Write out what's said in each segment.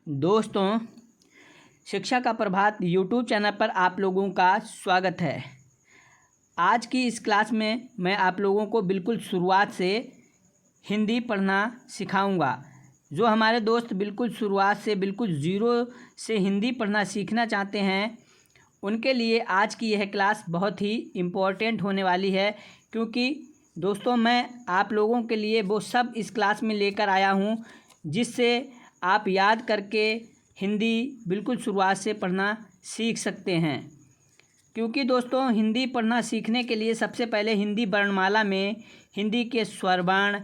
दोस्तों, शिक्षा का प्रभात यूट्यूब चैनल पर आप लोगों का स्वागत है। आज की इस क्लास में मैं आप लोगों को बिल्कुल शुरुआत से हिंदी पढ़ना सिखाऊंगा। जो हमारे दोस्त बिल्कुल शुरुआत से बिल्कुल ज़ीरो से हिंदी पढ़ना सीखना चाहते हैं, उनके लिए आज की यह क्लास बहुत ही इम्पोर्टेंट होने वाली है। क्योंकि दोस्तों, मैं आप लोगों के लिए वो सब इस क्लास में लेकर आया हूँ जिससे आप याद करके हिंदी बिल्कुल शुरुआत से पढ़ना सीख सकते हैं। क्योंकि दोस्तों, हिंदी पढ़ना सीखने के लिए सबसे पहले हिंदी वर्णमाला में हिंदी के स्वर वर्ण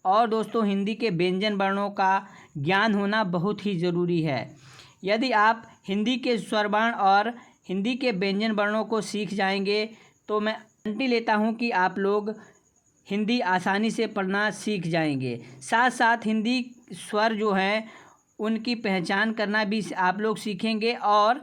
और दोस्तों हिंदी के व्यंजन वर्णों का ज्ञान होना बहुत ही ज़रूरी है। यदि आप हिंदी के स्वर वर्ण और हिंदी के व्यंजन वर्णों को सीख जाएंगे तो मैं गारंटी लेता हूं कि आप लोग हिंदी आसानी से पढ़ना सीख जाएंगे। साथ साथ हिंदी स्वर जो हैं उनकी पहचान करना भी आप लोग सीखेंगे। और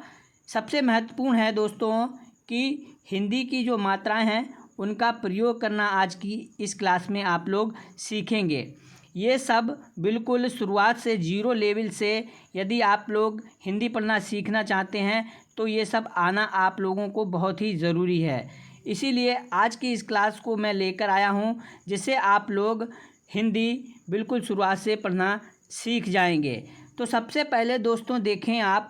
सबसे महत्वपूर्ण है दोस्तों कि हिंदी की जो मात्राएं हैं उनका प्रयोग करना आज की इस क्लास में आप लोग सीखेंगे। ये सब बिल्कुल शुरुआत से ज़ीरो लेवल से यदि आप लोग हिंदी पढ़ना सीखना चाहते हैं तो ये सब आना आप लोगों को बहुत ही ज़रूरी है। इसीलिए आज की इस क्लास को मैं लेकर आया हूँ जिससे आप लोग हिंदी बिल्कुल शुरुआत से पढ़ना सीख जाएंगे। तो सबसे पहले दोस्तों देखें, आप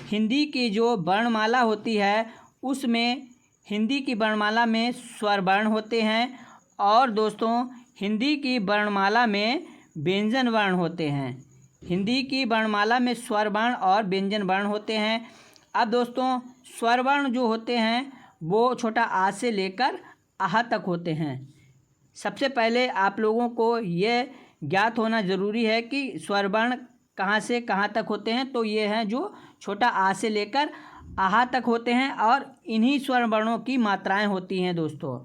हिंदी की जो वर्णमाला होती है उसमें हिंदी की वर्णमाला में स्वर वर्ण होते हैं और दोस्तों हिंदी की वर्णमाला में व्यंजन वर्ण होते हैं। हिंदी की वर्णमाला में स्वर वर्ण और व्यंजन वर्ण होते हैं। अब दोस्तों, स्वर वर्ण जो होते हैं वो छोटा आ से लेकर आह तक होते हैं। सबसे पहले आप लोगों को ये ज्ञात होना ज़रूरी है कि स्वर वर्ण कहाँ से कहाँ तक होते हैं। तो ये हैं जो छोटा आ से लेकर आहा तक होते हैं और इन्हीं स्वर वर्णों की मात्राएं होती हैं। दोस्तों,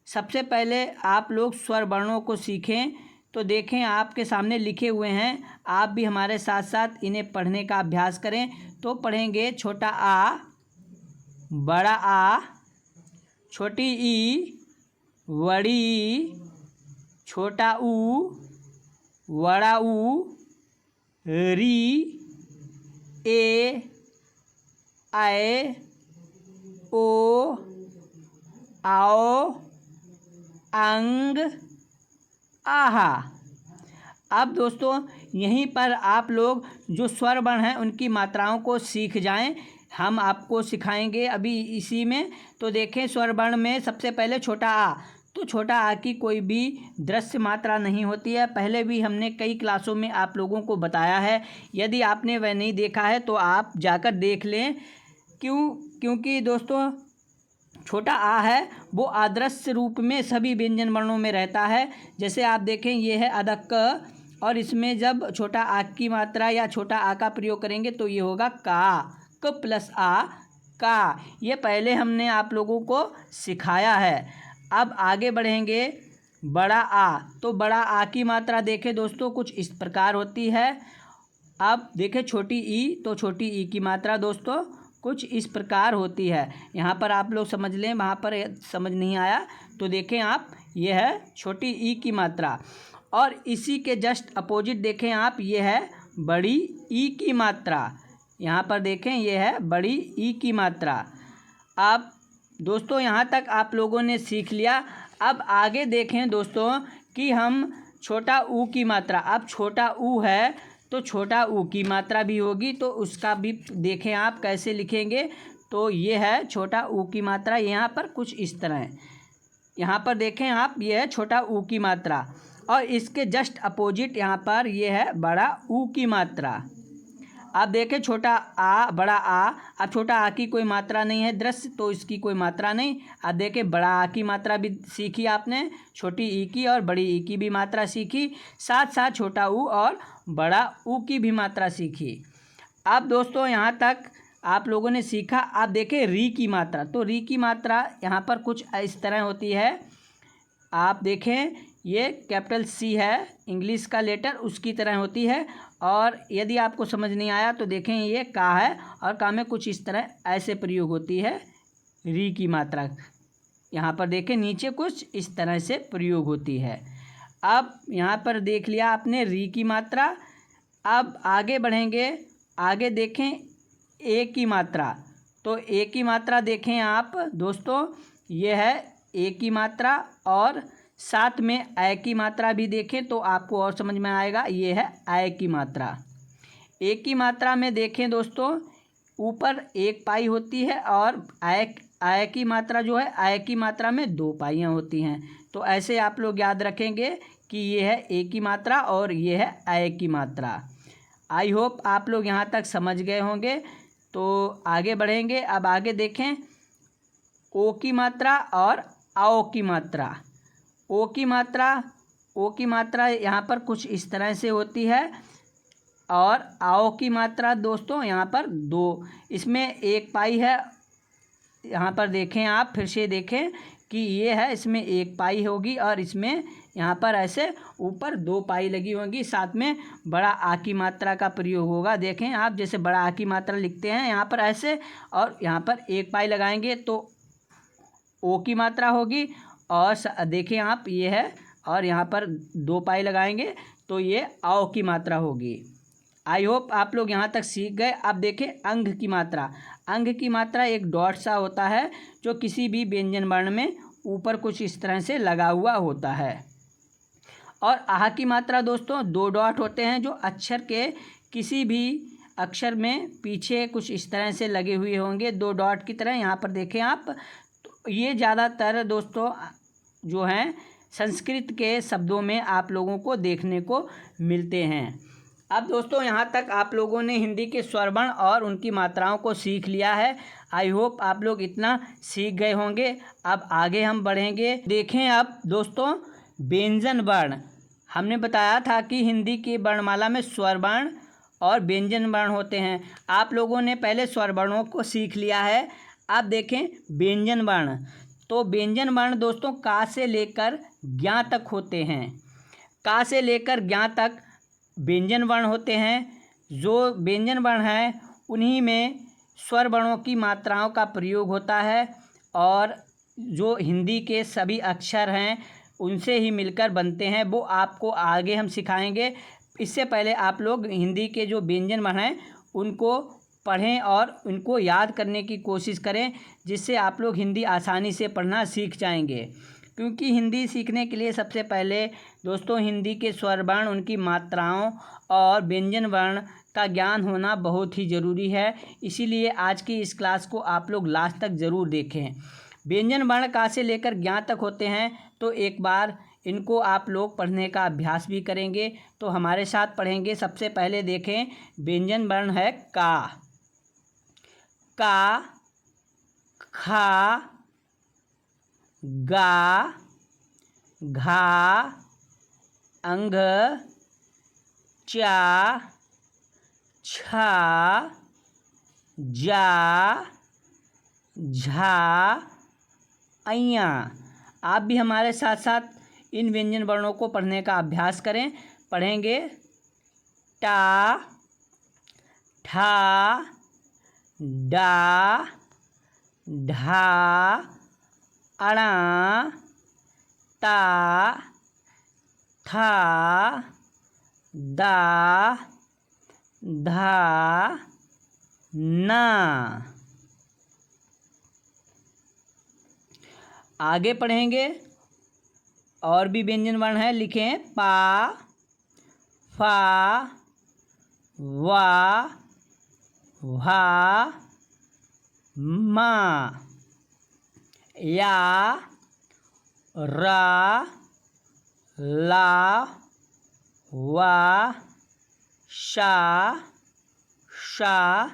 सबसे पहले आप लोग स्वर वर्णों को सीखें। तो देखें, आपके सामने लिखे हुए हैं, आप भी हमारे साथ साथ इन्हें पढ़ने का अभ्यास करें। तो पढ़ेंगे छोटा आ, बड़ा आ, छोटी ई, बड़ी ई, छोटा ऊ, बड़ा ऊ, री, ए, आए, ओ, आओ, अंग, आहा। अब दोस्तों यहीं पर आप लोग जो स्वर वर्ण हैं उनकी मात्राओं को सीख जाएं। हम आपको सिखाएंगे अभी इसी में। तो देखें, स्वर वर्ण में सबसे पहले छोटा आ। तो छोटा आ की कोई भी दृश्य मात्रा नहीं होती है। पहले भी हमने कई क्लासों में आप लोगों को बताया है। यदि आपने वह नहीं देखा है तो आप जाकर देख लें। क्योंकि दोस्तों छोटा आ है वो अदृश्य रूप में सभी व्यंजन वर्णों में रहता है। जैसे आप देखें, ये है अदक क, और इसमें जब छोटा आ की मात्रा या छोटा आ का प्रयोग करेंगे तो ये होगा का, क प्लस आ, का। ये पहले हमने आप लोगों को सिखाया है। अब आगे बढ़ेंगे, बड़ा आ। तो बड़ा आ की मात्रा देखें दोस्तों कुछ इस प्रकार होती है। अब देखें छोटी ई। तो छोटी ई की मात्रा दोस्तों कुछ इस प्रकार होती है। यहाँ पर आप लोग समझ लें, वहाँ पर समझ नहीं आया तो देखें आप, ये है छोटी ई की मात्रा। और इसी के जस्ट अपोजिट देखें आप, ये है बड़ी ई की मात्रा। यहाँ पर देखें, ये है बड़ी ई की मात्रा। अब दोस्तों यहाँ तक आप लोगों ने सीख लिया। अब आगे देखें दोस्तों कि हम छोटा ऊ की मात्रा। अब छोटा ऊ है तो छोटा ऊ की मात्रा भी होगी, तो उसका भी देखें आप कैसे लिखेंगे। तो ये है छोटा ऊ की मात्रा, यहाँ पर कुछ इस तरह है। यहाँ पर देखें आप, ये है छोटा ऊ की मात्रा और इसके जस्ट अपोजिट यहाँ पर ये है बड़ा ऊ की मात्रा। आप देखें छोटा आ, बड़ा आ। अब छोटा आ की कोई मात्रा नहीं है दृश्य, तो इसकी कोई मात्रा नहीं। अब देखें बड़ा आ की मात्रा भी सीखी आपने, छोटी ई की और बड़ी ई की भी मात्रा सीखी। साथ साथ छोटा ऊ और बड़ा ऊ की भी मात्रा सीखी। अब दोस्तों यहाँ तक आप लोगों ने सीखा। आप देखें री की मात्रा। तो री की मात्रा यहाँ पर कुछ इस तरह होती है। आप देखें, ये कैपिटल सी है, इंग्लिश का लेटर, उसकी तरह होती है। और यदि आपको समझ नहीं आया तो देखें, ये का है और का में कुछ इस तरह ऐसे प्रयोग होती है री की मात्रा। यहाँ पर देखें नीचे कुछ इस तरह से प्रयोग होती है। अब यहाँ पर देख लिया आपने री की मात्रा। अब आगे बढ़ेंगे, आगे देखें ए की मात्रा, तो ए की मात्रा देखें आप दोस्तों, ये है ए की मात्रा, और साथ में ए की मात्रा भी देखें तो आपको और समझ में आएगा। ये है ए की मात्रा। ए की मात्रा में देखें दोस्तों, ऊपर 1 पाई होती है और ए की मात्रा जो है, ए की मात्रा में 2 पाइयाँ होती हैं। तो ऐसे आप लोग याद रखेंगे कि ये है ए की मात्रा और ये है ए की मात्रा। आई होप आप लोग यहाँ तक समझ गए होंगे। तो आगे बढ़ेंगे। अब आगे देखें ओ की मात्रा और आओ की मात्रा। ओ की मात्रा यहाँ पर कुछ इस तरह से होती है, और आओ की मात्रा दोस्तों यहाँ पर 2, इसमें 1 पाई है। यहाँ पर देखें आप, फिर से देखें कि ये है, इसमें 1 पाई होगी और इसमें यहाँ पर ऐसे ऊपर 2 पाई लगी होंगी। साथ में बड़ा आ की मात्रा का प्रयोग होगा। देखें आप, जैसे बड़ा आ की मात्रा लिखते हैं यहाँ पर ऐसे, और यहाँ पर 1 पाई लगाएंगे तो ओ की मात्रा होगी। और देखें आप, ये है, और यहाँ पर 2 पाई लगाएंगे तो ये आओ की मात्रा होगी। आई होप आप लोग यहाँ तक सीख गए। अब देखें अंग की मात्रा। अंग की मात्रा एक डॉट सा होता है जो किसी भी व्यंजन वर्ण में ऊपर कुछ इस तरह से लगा हुआ होता है। और आह की मात्रा दोस्तों 2 डॉट होते हैं जो अक्षर के किसी भी अक्षर में पीछे कुछ इस तरह से लगे हुए होंगे, 2 डॉट की तरह। यहाँ पर देखें आप, तो ये ज़्यादातर दोस्तों जो हैं संस्कृत के शब्दों में आप लोगों को देखने को मिलते हैं। अब दोस्तों यहाँ तक आप लोगों ने हिंदी के स्वरवर्ण और उनकी मात्राओं को सीख लिया है। आई होप आप लोग इतना सीख गए होंगे। अब आगे हम बढ़ेंगे। देखें अब दोस्तों व्यंजन वर्ण। हमने बताया था कि हिंदी की वर्णमाला में स्वरवर्ण और व्यंजन वर्ण होते हैं। आप लोगों ने पहले स्वरवर्णों को सीख लिया है। अब देखें व्यंजन वर्ण। तो व्यंजन वर्ण दोस्तों का से लेकर ज्ञा तक होते हैं। का से लेकर ज्ञा तक व्यंजन वर्ण होते हैं। जो व्यंजन वर्ण हैं उन्हीं में स्वर वर्णों की मात्राओं का प्रयोग होता है, और जो हिंदी के सभी अक्षर हैं उनसे ही मिलकर बनते हैं, वो आपको आगे हम सिखाएंगे। इससे पहले आप लोग हिंदी के जो व्यंजन वर्ण हैं उनको पढ़ें और उनको याद करने की कोशिश करें, जिससे आप लोग हिंदी आसानी से पढ़ना सीख जाएंगे। क्योंकि हिंदी सीखने के लिए सबसे पहले दोस्तों हिंदी के स्वर वर्ण, उनकी मात्राओं और व्यंजन वर्ण का ज्ञान होना बहुत ही ज़रूरी है। इसीलिए आज की इस क्लास को आप लोग लास्ट तक ज़रूर देखें। व्यंजन वर्ण का से लेकर ज्ञा तक होते हैं, तो एक बार इनको आप लोग पढ़ने का अभ्यास भी करेंगे। तो हमारे साथ पढ़ेंगे। सबसे पहले देखें व्यंजन वर्ण है का, खा, गा, घा, अंग, चा, छा, जा, झा, अइया। आप भी हमारे साथ साथ इन व्यंजन वर्णों को पढ़ने का अभ्यास करें। पढ़ेंगे टा, ठा, डा, ढा, अणा, ता, था, दा, धा, ना। आगे पढ़ेंगे और भी व्यंजन वर्ण है। लिखें पा, फा, वा, भा, मा, या, रा, ला, वा, शा, शा,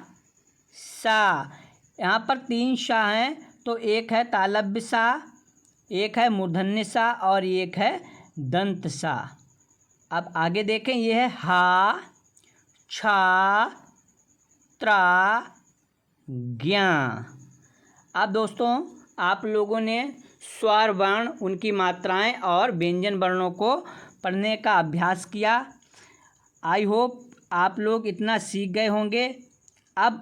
सा। यहाँ पर 3 शा हैं, तो एक है तालव्य सा, एक है मूर्धन्य सा और एक है दंत सा। अब आगे देखें, ये है हा, छा, त्रा, ज्ञा। अब दोस्तों आप लोगों ने स्वर वर्ण, उनकी मात्राएं और व्यंजन वर्णों को पढ़ने का अभ्यास किया। आई होप आप लोग इतना सीख गए होंगे। अब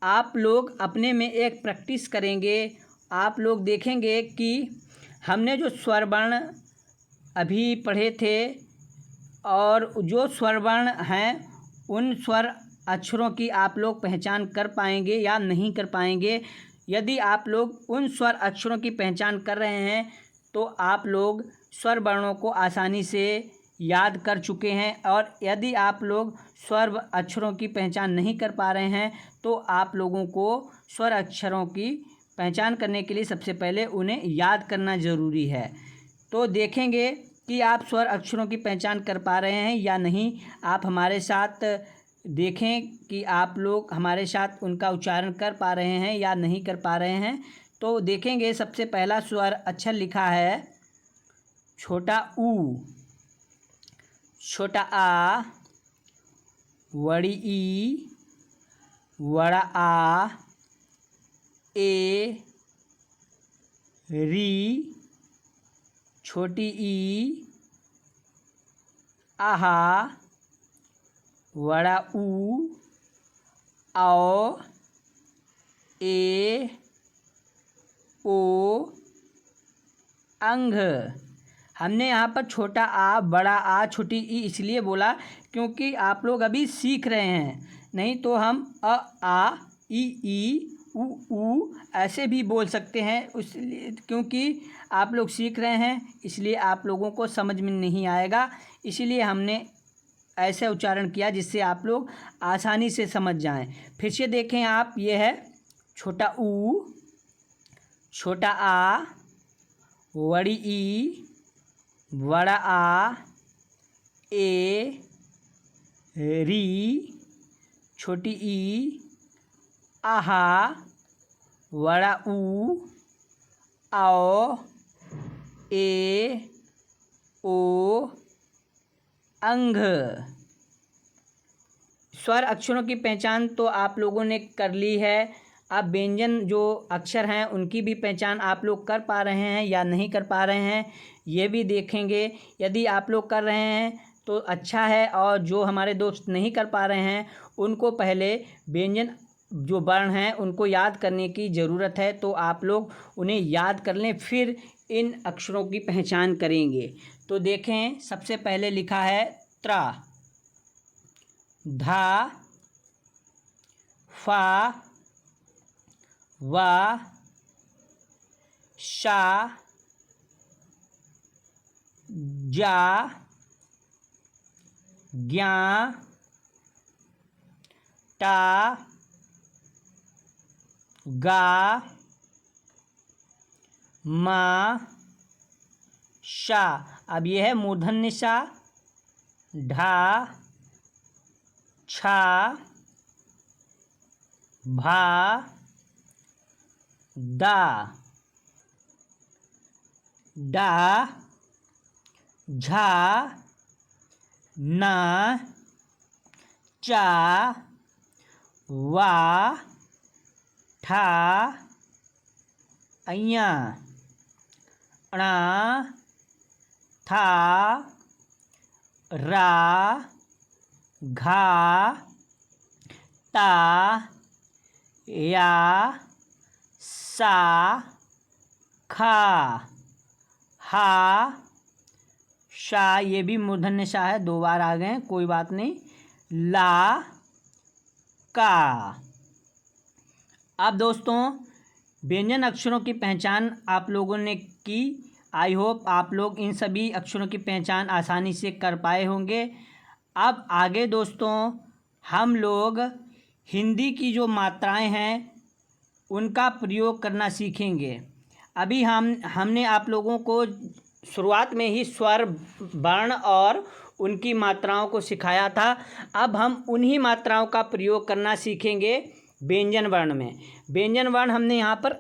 आप लोग अपने में एक प्रैक्टिस करेंगे। आप लोग देखेंगे कि हमने जो स्वर वर्ण अभी पढ़े थे और जो स्वर वर्ण हैं उन स्वर अक्षरों की आप लोग पहचान कर पाएंगे या नहीं कर पाएंगे। यदि आप लोग उन स्वर अक्षरों की पहचान कर रहे हैं तो आप लोग स्वर वर्णों को आसानी से याद कर चुके हैं, और यदि आप लोग स्वर अक्षरों की पहचान नहीं कर पा रहे हैं तो आप लोगों को स्वर अक्षरों की पहचान करने के लिए सबसे पहले उन्हें याद करना ज़रूरी है। तो देखेंगे कि आप स्वर अक्षरों की पहचान कर पा रहे हैं या नहीं। आप हमारे साथ देखें कि आप लोग हमारे साथ उनका उच्चारण कर पा रहे हैं या नहीं कर पा रहे हैं। तो देखेंगे सबसे पहला स्वर अक्षर लिखा है छोटा ऊ, छोटा आ, बड़ी ई, बड़ा आ, ए, री, छोटी ई, आहा, बड़ा ऊ, आओ, ए, ओ, अंग। हमने यहाँ पर छोटा आ, बड़ा आ, छोटी ई इसलिए बोला क्योंकि आप लोग अभी सीख रहे हैं, नहीं तो हम अ, आ, ई, ऊ ऐसे भी बोल सकते हैं। उसलिए क्योंकि आप लोग सीख रहे हैं इसलिए आप लोगों को समझ में नहीं आएगा, इसीलिए हमने ऐसे उच्चारण किया जिससे आप लोग आसानी से समझ जाएं। फिर से देखें आप, ये है छोटा ऊ, छोटा आ, बड़ी ई, बड़ा आ, ए, री, छोटी ई, आहा, बड़ा ऊ, आओ, ए, ओ, अंग। स्वर अक्षरों की पहचान तो आप लोगों ने कर ली है। अब व्यंजन जो अक्षर हैं उनकी भी पहचान आप लोग कर पा रहे हैं या नहीं कर पा रहे हैं, ये भी देखेंगे। यदि आप लोग कर रहे हैं तो अच्छा है, और जो हमारे दोस्त नहीं कर पा रहे हैं उनको पहले व्यंजन जो वर्ण हैं उनको याद करने की ज़रूरत है। तो आप लोग उन्हें याद कर लें, फिर इन अक्षरों की पहचान करेंगे। तो देखें, सबसे पहले लिखा है त्रा, धा, फा, वा, शा, जा, ज्ञा, टा, गा, मा, शा। अब यह है मूर्धन्य शा, ढा, छा, भा, दा, डा, झा, ना, चा, वा, ठा, अइया, अणा, था, रा, घा, ता, या, सा, खा, हा, शा। ये भी मूर्धन्य शा है, दो बार आ गए, कोई बात नहीं। ला, का। अब दोस्तों व्यंजन अक्षरों की पहचान आप लोगों ने की। आई होप आप लोग इन सभी अक्षरों की पहचान आसानी से कर पाए होंगे। अब आगे दोस्तों हम लोग हिंदी की जो मात्राएं हैं उनका प्रयोग करना सीखेंगे। अभी हमने आप लोगों को शुरुआत में ही स्वर वर्ण और उनकी मात्राओं को सिखाया था। अब हम उन्हीं मात्राओं का प्रयोग करना सीखेंगे व्यंजन वर्ण में। व्यंजन वर्ण हमने यहाँ पर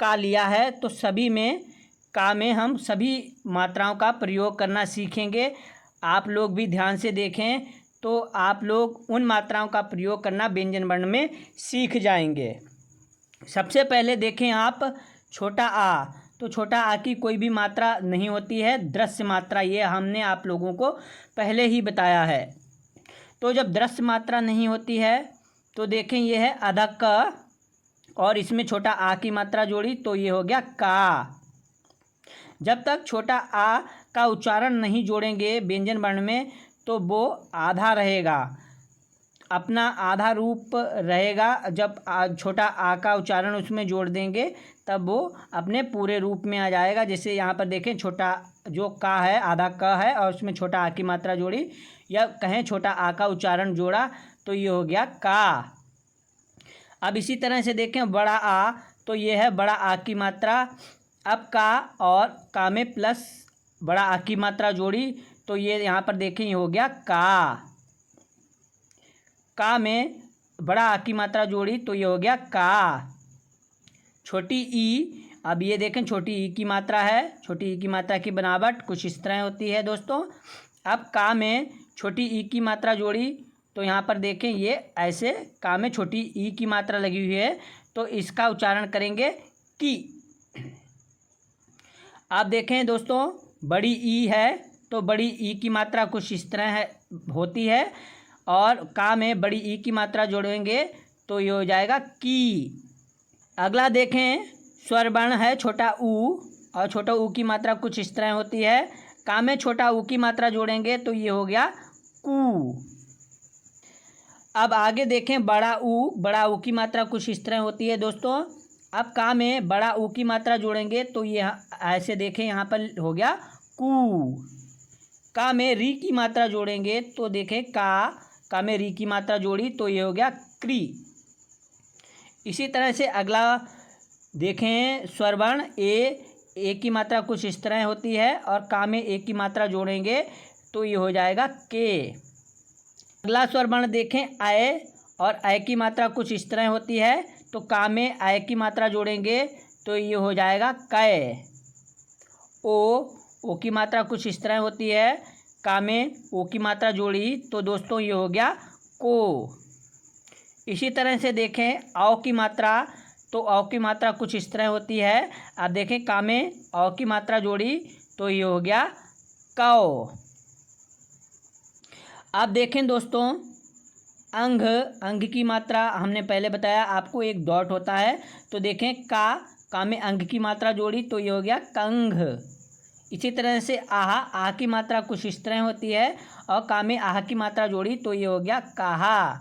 का लिया है, तो सभी में का में हम सभी मात्राओं का प्रयोग करना सीखेंगे। आप लोग भी ध्यान से देखें तो आप लोग उन मात्राओं का प्रयोग करना व्यंजन वर्ण में सीख जाएंगे। सबसे पहले देखें आप छोटा आ, तो छोटा आ की कोई भी मात्रा नहीं होती है, दृश्य मात्रा, ये हमने आप लोगों को पहले ही बताया है। तो जब दृश्य मात्रा नहीं होती है तो देखें ये है आधा क, और इसमें छोटा आ की मात्रा जोड़ी तो ये हो गया का। जब तक छोटा आ का उच्चारण नहीं जोड़ेंगे व्यंजन वर्ण में तो वो आधा रहेगा। अपना आधा रूप रहेगा, जब छोटा आ का उच्चारण उसमें जोड़ देंगे तब वो अपने पूरे रूप में आ जाएगा। जैसे यहाँ पर देखें, छोटा जो का है आधा क है और उसमें छोटा आ की मात्रा जोड़ी, या कहें छोटा आ का उच्चारण जोड़ा, तो ये हो गया का। अब इसी तरह से देखें बड़ा आ, तो ये है बड़ा आ की मात्रा। अब का और का में प्लस बड़ा आ की मात्रा जोड़ी, तो ये यहाँ पर देखें ये हो गया का में बड़ा आ की मात्रा जोड़ी, तो ये हो गया का। छोटी ई, अब ये देखें छोटी ई की मात्रा है, छोटी ई की मात्रा की बनावट कुछ इस तरह होती है दोस्तों। अब का में छोटी ई की मात्रा जोड़ी, तो यहाँ पर देखें ये ऐसे का में छोटी ई की मात्रा लगी हुई है, तो इसका उच्चारण करेंगे की। आप देखें दोस्तों बड़ी ई है, तो बड़ी ई की मात्रा कुछ इस तरह है होती है, और का में बड़ी ई की मात्रा जोड़ेंगे तो ये हो जाएगा की। अगला देखें स्वर वर्ण है छोटा ऊ, और छोटा ऊ की मात्रा कुछ इस तरह होती है। का में छोटा ऊ की मात्रा जोड़ेंगे तो ये हो गया कू। अब आगे देखें बड़ा ऊ की मात्रा कुछ इस तरह होती है दोस्तों। अब का में बड़ा ऊ की मात्रा जोड़ेंगे तो ये ऐसे देखें यहाँ पर हो गया कू। का में री की मात्रा जोड़ेंगे तो देखें का में री की मात्रा जोड़ी तो ये हो गया क्री। इसी तरह से अगला देखें स्वर वर्ण ए की मात्रा कुछ इस तरह होती है, और का में ए की मात्रा जोड़ेंगे तो ये हो जाएगा के। अगला स्वर वर्ण देखें आय, और आय की मात्रा कुछ इस तरह होती है, तो का में आय की मात्रा जोड़ेंगे तो ये हो जाएगा कै। ओ की मात्रा कुछ इस तरह होती है, का में ओ की मात्रा जोड़ी तो दोस्तों ये हो गया को। इसी तरह से देखें औ की मात्रा, तो औ की मात्रा कुछ इस तरह होती है। आप देखें का में औ की मात्रा जोड़ी तो ये हो गया कौ। आप देखें दोस्तों अंग की मात्रा हमने पहले बताया आपको, एक डॉट होता है, तो देखें का में अंग की मात्रा जोड़ी तो ये हो गया कंघ। इसी तरह से आह की मात्रा कुछ इस तरह होती है, और का में आह की मात्रा जोड़ी तो ये हो गया काहा।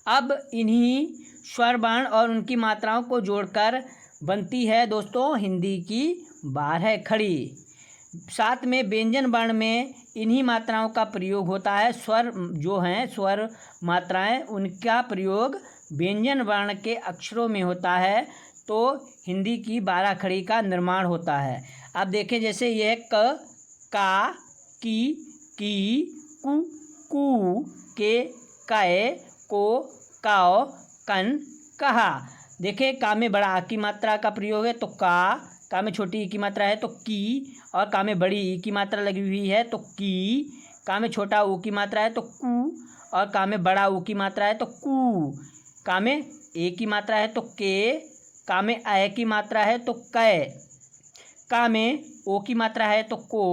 अब इन्हीं स्वर वर्ण और उनकी मात्राओं को जोड़कर बनती है दोस्तों हिंदी की 12 खड़ी। साथ में व्यंजन वर्ण में इन्हीं मात्राओं का प्रयोग होता है। स्वर जो हैं स्वर मात्राएं, उनका प्रयोग व्यंजन वर्ण के अक्षरों में होता है, तो हिंदी की 12 खड़ी का निर्माण होता है। अब देखें जैसे यह क, का, की, कु, के, कै, को, काओ, कन, कहा। देखें का में बड़ा आ की मात्रा का प्रयोग है तो का में छोटी ई की मात्रा है तो की, और का में बड़ी ई की मात्रा लगी हुई है तो की। का में छोटा ऊ की मात्रा है तो कू, और का में बड़ा ऊ की मात्रा है तो कू। का में ए की मात्रा है तो के, का में आय की मात्रा है तो कै। का में ओ की मात्रा है तो को,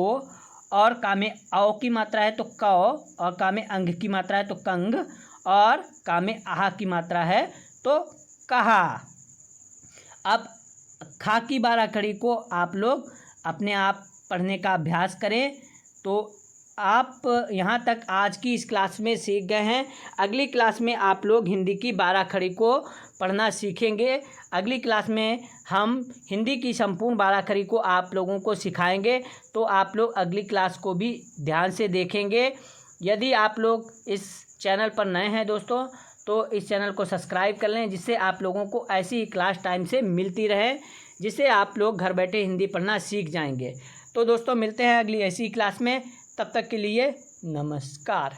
और का में औ की मात्रा है तो कौ, और का में अंग की मात्रा है तो कंग, और का में आह की मात्रा है तो कहा। अब खा की 12 खड़ी को आप लोग अपने आप पढ़ने का अभ्यास करें। तो आप यहाँ तक आज की इस क्लास में सीख गए हैं। अगली क्लास में आप लोग हिंदी की 12 खड़ी को पढ़ना सीखेंगे। अगली क्लास में हम हिंदी की संपूर्ण 12 खड़ी को आप लोगों को सिखाएंगे, तो आप लोग अगली क्लास को भी ध्यान से देखेंगे। यदि आप लोग इस चैनल पर नए हैं दोस्तों, तो इस चैनल को सब्सक्राइब कर लें, जिससे आप लोगों को ऐसी क्लास टाइम से मिलती रहे, जिससे आप लोग घर बैठे हिंदी पढ़ना सीख जाएंगे। तो दोस्तों मिलते हैं अगली ऐसी क्लास में, तब तक के लिए नमस्कार।